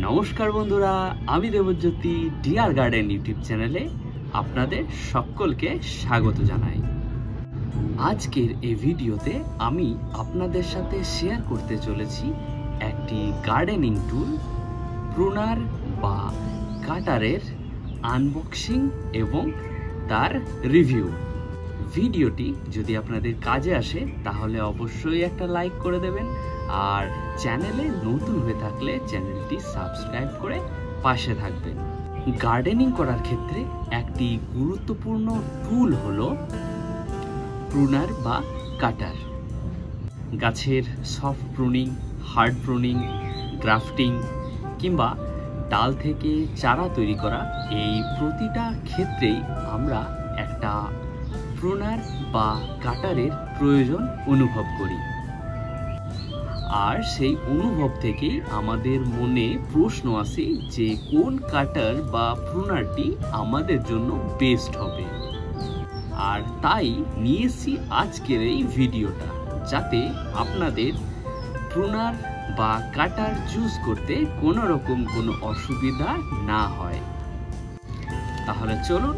নমস্কার বন্ধুরা, আমি দেবজ্যোতি ডিয়ার গার্ডেন ইউটিউব চ্যানেলে আপনাদের সকলকে স্বাগত জানাই। আজকের এই ভিডিওতে আমি আপনাদের সাথে শেয়ার করতে চলেছি একটি গার্ডেনিং টুল, প্রুনার বা কাটারের আনবক্সিং এবং তার রিভিউ। ভিডিওটি যদি আপনাদের কাজে আসে তাহলে অবশ্যই একটা লাইক করে দেবেন, আর চ্যানেলে নতুন হয়ে থাকলে চ্যানেলটি সাবস্ক্রাইব করে পাশে থাকবেন। গার্ডেনিং করার ক্ষেত্রে একটি গুরুত্বপূর্ণ টুল হলো প্রুনার বা কাটার। গাছের soft pruning, hard pruning, grafting কিংবা ডাল থেকে চারা তৈরি করা, এই প্রতিটা ক্ষেত্রেই আমরা একটা প্রুনার বা কাটারের প্রয়োজন অনুভব করি। আর সেই অনুভব থেকেই আমাদের মনে প্রশ্ন আসে যে কোন কাটার বা প্রুনারটি আমাদের জন্য বেস্ট হবে। আর তাই নিয়েছি আজকের এই ভিডিওটা, যাতে আপনাদের প্রুনার বা কাটার চুজ করতে কোনো রকম কোনো অসুবিধা না হয়। তাহলে চলুন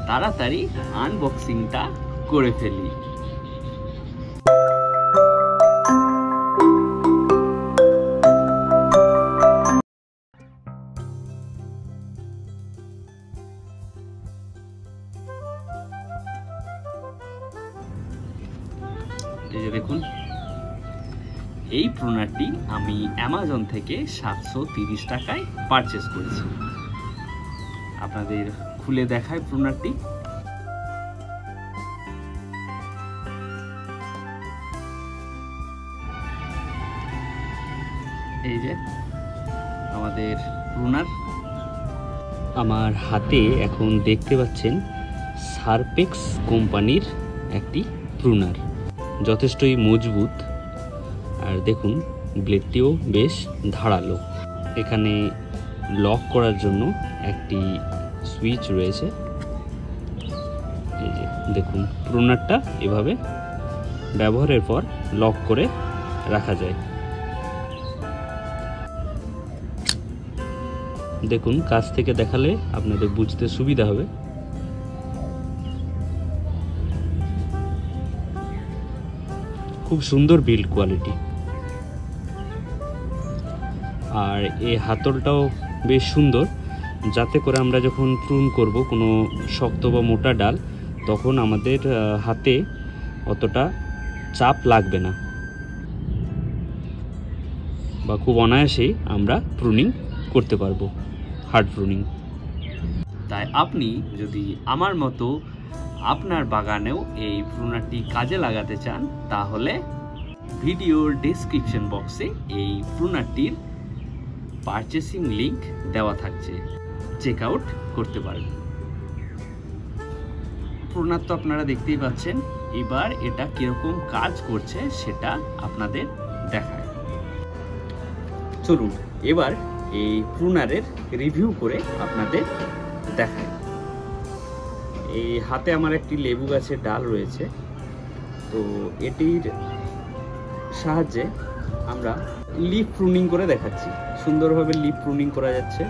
তাড়াতাড়ি আনবক্সিংটা করে ফেলি। এই যে দেখুন, এই প্রুনারটি আমি অ্যামাজন থেকে 730 টাকায় পারচেজ করেছি। আপনাদের খুলে দেখায় প্রুনারটি। এই যে আমাদের প্রুনার। আমার হাতে এখন দেখতে পাচ্ছেন সারপেক্স কোম্পানির একটি প্রুনার, যথেষ্টই মজবুত। আর দেখুন ব্লেডটিও বেশ ধারালো। এখানে লক করার জন্য একটি সুইচ রয়েছে। এই যে দেখুন, প্রুনারটা এভাবে ব্যবহারের পর লক করে রাখা যায়। দেখুন, কাছ থেকে দেখালে আপনাদের বুঝতে সুবিধা হবে। খুব সুন্দর বিল্ড কোয়ালিটি। আর এই হাতলটাও বেশ সুন্দর, যাতে করে আমরা যখন প্রুন করব কোনো শক্ত বা মোটা ডাল, তখন আমাদের হাতে অতটা চাপ লাগবে না, বা খুব অনায়াসেই আমরা প্রুনিং করতে পারবো, হার্ড প্রুনিং। তাই আপনি যদি আমার মতো আপনার বাগানেও এই প্রুনারটি কাজে লাগাতে চান, তাহলে ভিডিওর ডেসক্রিপশন বক্সে এই প্রুনারটির পারচেসিং লিংক দেওয়া থাকছে, চেক আউট করতে পারবেন। প্রুনার তো আপনারা দেখতেই পাচ্ছেন। এবার এটা কিরকম কাজ করছে সেটা আপনাদের দেখায়। চলুন এবার এই প্রুনারের রিভিউ করে আপনাদের দেখায়। এই হাতে আমার একটি লেবু গাছের ডাল রয়েছে, তো এটির সাহায্যে আমরা লিফ প্রুনিং করে দেখাচ্ছি। সুন্দরভাবে লিফ প্রুনিং করা যাচ্ছে।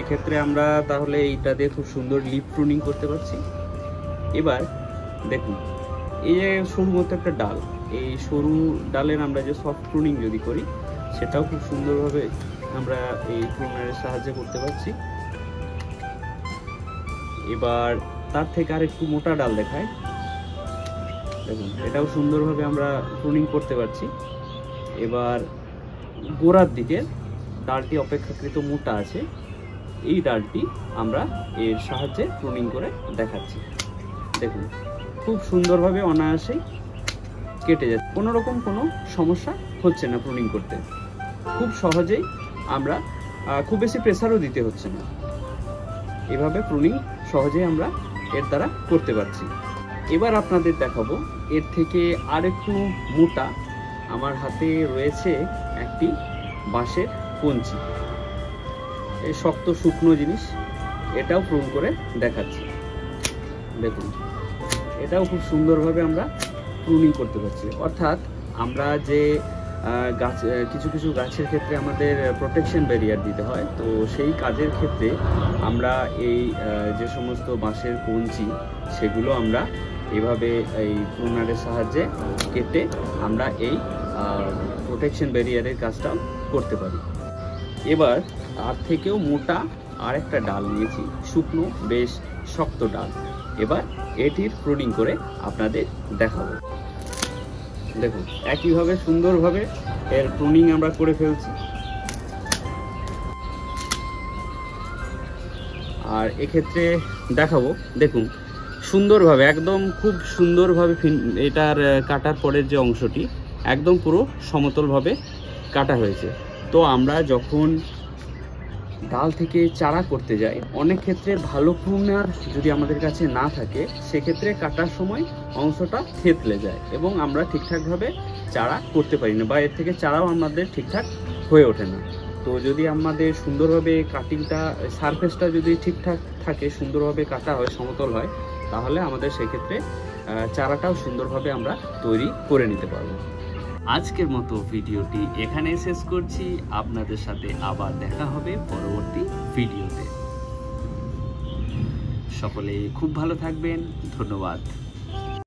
এক্ষেত্রে আমরা তাহলে এইটা দিয়ে খুব সুন্দর লিফ প্রুনিং করতে পারছি। এবার দেখুন, এই যে সরু মতো একটা ডাল, এই সরু ডালের আমরা যে সফট প্রুনিং যদি করি, সেটাও খুব সুন্দরভাবে আমরা এই প্রুনারের সাহায্যে করতে পারছি। এবার তার থেকে আর একটু মোটা ডাল দেখায়। দেখুন, এটাও সুন্দরভাবে আমরা প্রুনিং করতে পারছি। এবার গোড়ার দিকে ডালটি অপেক্ষাকৃত মোটা আছে, এই ডালটি আমরা এর সাহায্যে প্রুনিং করে দেখাচ্ছি। দেখুন, খুব সুন্দরভাবে অনায়াসেই কেটে যাচ্ছে, কোনো রকম কোনো সমস্যা হচ্ছে না প্রুনিং করতে। খুব সহজেই আমরা, খুব বেশি প্রেসারও দিতে হচ্ছে না। এভাবে প্রুনিং সহজেই আমরা এর দ্বারা করতে পারছি। এবার আপনাদের দেখাবো এর থেকে আর একটু মোটা। আমার হাতে রয়েছে একটি বাঁশের কঞ্চি, এই শক্ত শুকনো জিনিস, এটাও প্রুন করে দেখাচ্ছি। দেখুন, এটাও খুব সুন্দরভাবে আমরা প্রুনিং করতে পারছি। অর্থাৎ আমরা যে গাছ কিছু কিছু গাছের ক্ষেত্রে আমাদের প্রোটেকশন ব্যারিয়ার দিতে হয়, তো সেই কাজের ক্ষেত্রে আমরা এই যে সমস্ত বাঁশের কঞ্চি সেগুলো আমরা এভাবে এই প্রুনারের সাহায্যে কেটে আমরা এই প্রোটেকশন ব্যারিয়ারের কাজটাও করতে পারি। এবার তার থেকেও মোটা আর একটা ডাল নিয়েছি, শুকনো বেশ শক্ত ডাল। এবার এটির প্রুনিং করে আপনাদের দেখাবো। দেখুন একইভাবে সুন্দরভাবে এর প্রুনিং আমরা করে ফেলছি। আর এক্ষেত্রে দেখাবো, দেখুন সুন্দরভাবে একদম খুব সুন্দরভাবে এটার কাটার পরের যে অংশটি একদম পুরো সমতলভাবে কাটা হয়েছে। তো আমরা যখন ডাল থেকে চারা করতে যাই, অনেক ক্ষেত্রে ভালো প্রুনার যদি আমাদের কাছে না থাকে, সেক্ষেত্রে কাটার সময় অংশটা থেতলে যায় এবং আমরা ঠিকঠাকভাবে চারা করতে পারি না, বা এর থেকে চারাও আমাদের ঠিকঠাক হয়ে ওঠে না। তো যদি আমাদের সুন্দরভাবে কাটিংটা সারফেসটা যদি ঠিকঠাক থাকে, সুন্দরভাবে কাটা হয়, সমতল হয়, তাহলে আমাদের সেক্ষেত্রে চারাটাও সুন্দরভাবে আমরা তৈরি করে নিতে পারবো। আজকের মতো ভিডিওটি এখানে শেষ করছি। আপনাদের সাথে আবার দেখা হবে পরবর্তী ভিডিওতে। সকলে খুব ভালো থাকবেন। ধন্যবাদ।